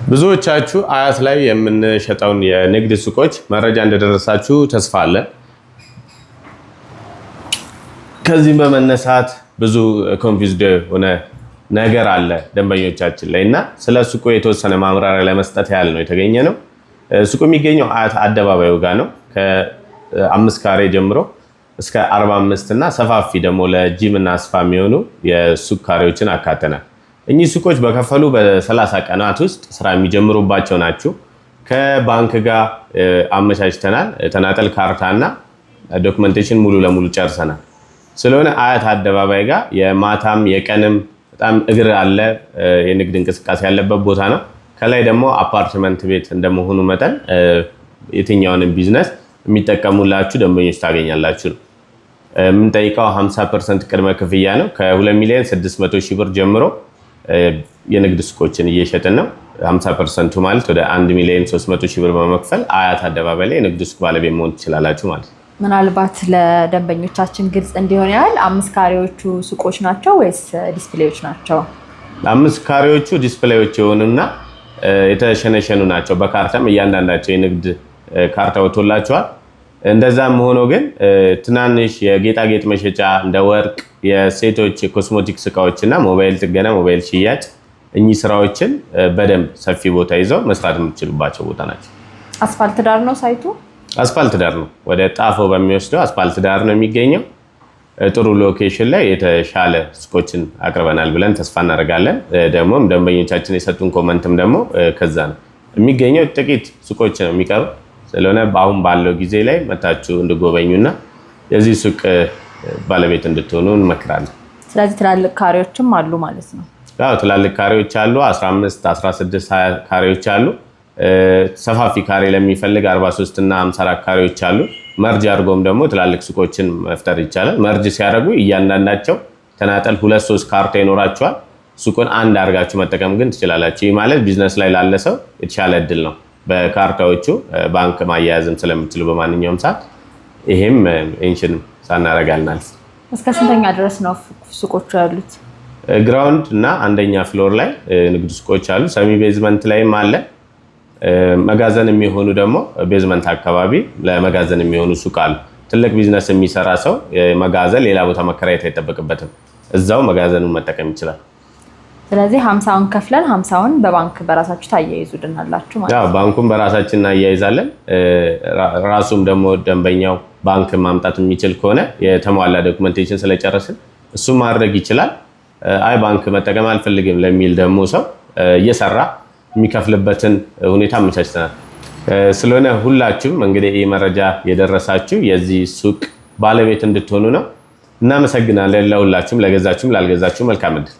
ብዙዎቻችሁ አያት ላይ የምንሸጠውን የንግድ ሱቆች መረጃ እንደደረሳችሁ ተስፋ አለ። ከዚህም በመነሳት ብዙ ኮንፊውዝድ ሆነ ነገር አለ ደንበኞቻችን ላይ እና ስለ ሱቁ የተወሰነ ማብራሪያ ለመስጠት ያህል ነው የተገኘ ነው። ሱቁ የሚገኘው አያት አደባባዩ ጋር ነው። ከ5 ካሬ ጀምሮ እስከ 45 እና ሰፋፊ ደግሞ ለጂም እና ስፓ የሚሆኑ የሱቅ ካሬዎችን አካተናል። እኚህ ሱቆች በከፈሉ በ30 ቀናት ውስጥ ስራ የሚጀምሩባቸው ናቸው። ከባንክ ጋር አመቻችተናል። ተናጠል ካርታና ዶክመንቴሽን ሙሉ ለሙሉ ጨርሰናል። ስለሆነ አያት አደባባይ ጋር የማታም የቀንም በጣም እግር አለ የንግድ እንቅስቃሴ ያለበት ቦታ ነው። ከላይ ደግሞ አፓርትመንት ቤት እንደመሆኑ መጠን የትኛውንም ቢዝነስ የሚጠቀሙላችሁ ደንበኞች ታገኛላችሁ። የምንጠይቀው 50% ቅድመ ክፍያ ነው። ከ2 ሚሊዮን 600 ሺህ ብር ጀምሮ የንግድ ሱቆችን እየሸጥን ነው። 50% ማለት ወደ 1 ሚሊዮን 300 ሺህ ብር በመክፈል አያት አደባባይ ላይ የንግድ ሱቅ ባለቤት መሆን ትችላላችሁ ማለት ነው። ምናልባት ለደንበኞቻችን ግልጽ እንዲሆን ያህል 5 ካሬዎቹ ሱቆች ናቸው ወይስ ዲስፕሌዮች ናቸው? 5 ካሬዎቹ ዲስፕሌዮች የሆኑና የተሸነሸኑ ናቸው። በካርታም እያንዳንዳቸው የንግድ ካርታ ወጥቶላቸዋል። እንደዛም ሆኖ ግን ትናንሽ የጌጣጌጥ መሸጫ እንደ ወርቅ፣ የሴቶች የኮስሞቲክስ እቃዎች እና ሞባይል ጥገና፣ ሞባይል ሽያጭ እኚህ ስራዎችን በደንብ ሰፊ ቦታ ይዘው መስራት የምትችሉባቸው ቦታ ናቸው። አስፋልት ዳር ነው ሳይቱ? አስፋልት ዳር ነው። ወደ ጣፎ በሚወስደው አስፋልት ዳር ነው የሚገኘው። ጥሩ ሎኬሽን ላይ የተሻለ ሱቆችን አቅርበናል ብለን ተስፋ እናደርጋለን። ደግሞም ደንበኞቻችን የሰጡን ኮመንትም ደግሞ ከዛ ነው የሚገኘው። ጥቂት ሱቆች ነው የሚቀሩ ስለሆነ አሁን ባለው ጊዜ ላይ መታችሁ እንድጎበኙና የዚህ ሱቅ ባለቤት እንድትሆኑ እንመክራለን። ስለዚህ ትላልቅ ካሬዎችም አሉ ማለት ነው? አዎ ትላልቅ ካሬዎች አሉ። 15፣ 16፣ 20 ካሬዎች አሉ። ሰፋፊ ካሬ ለሚፈልግ 43 እና 54 ካሬዎች አሉ። መርጅ አድርጎም ደግሞ ትላልቅ ሱቆችን መፍጠር ይቻላል። መርጅ ሲያደርጉ እያንዳንዳቸው ተናጠል 2-3 ካርታ ይኖራቸዋል። ሱቁን አንድ አድርጋችሁ መጠቀም ግን ትችላላችሁ። ይህ ማለት ቢዝነስ ላይ ላለ ሰው የተሻለ እድል ነው። በካርታዎቹ ባንክ ማያያዝም ስለምትችሉ በማንኛውም ሰዓት ይሄም ኢንሽን ሳናረጋልናል። እስከ ስንተኛ ድረስ ነው ሱቆቹ ያሉት? ግራውንድ እና አንደኛ ፍሎር ላይ ንግድ ሱቆች አሉ። ሰሚ ቤዝመንት ላይም አለ። መጋዘን የሚሆኑ ደግሞ ቤዝመንት አካባቢ ለመጋዘን የሚሆኑ ሱቅ አሉ። ትልቅ ቢዝነስ የሚሰራ ሰው መጋዘን ሌላ ቦታ መከራየት አይጠበቅበትም። እዛው መጋዘኑን መጠቀም ይችላል። ስለዚህ 50ውን ከፍለን 50ውን በባንክ በራሳችሁ ታያይዙልናላችሁ ማለት ነው? ባንኩን በራሳችን እናያይዛለን። ራሱም ደግሞ ደንበኛው ባንክ ማምጣት የሚችል ከሆነ የተሟላ ዶክመንቴሽን ስለጨረስን እሱ ማድረግ ይችላል። አይ ባንክ መጠቀም አልፈልግም ለሚል ደግሞ ሰው እየሰራ የሚከፍልበትን ሁኔታ አመቻችተናል። ስለሆነ ሁላችሁም እንግዲህ ይህ መረጃ የደረሳችሁ የዚህ ሱቅ ባለቤት እንድትሆኑ ነው። እናመሰግናለን። ለሁላችሁም፣ ለገዛችሁም ላልገዛችሁ መልካም ዕድል።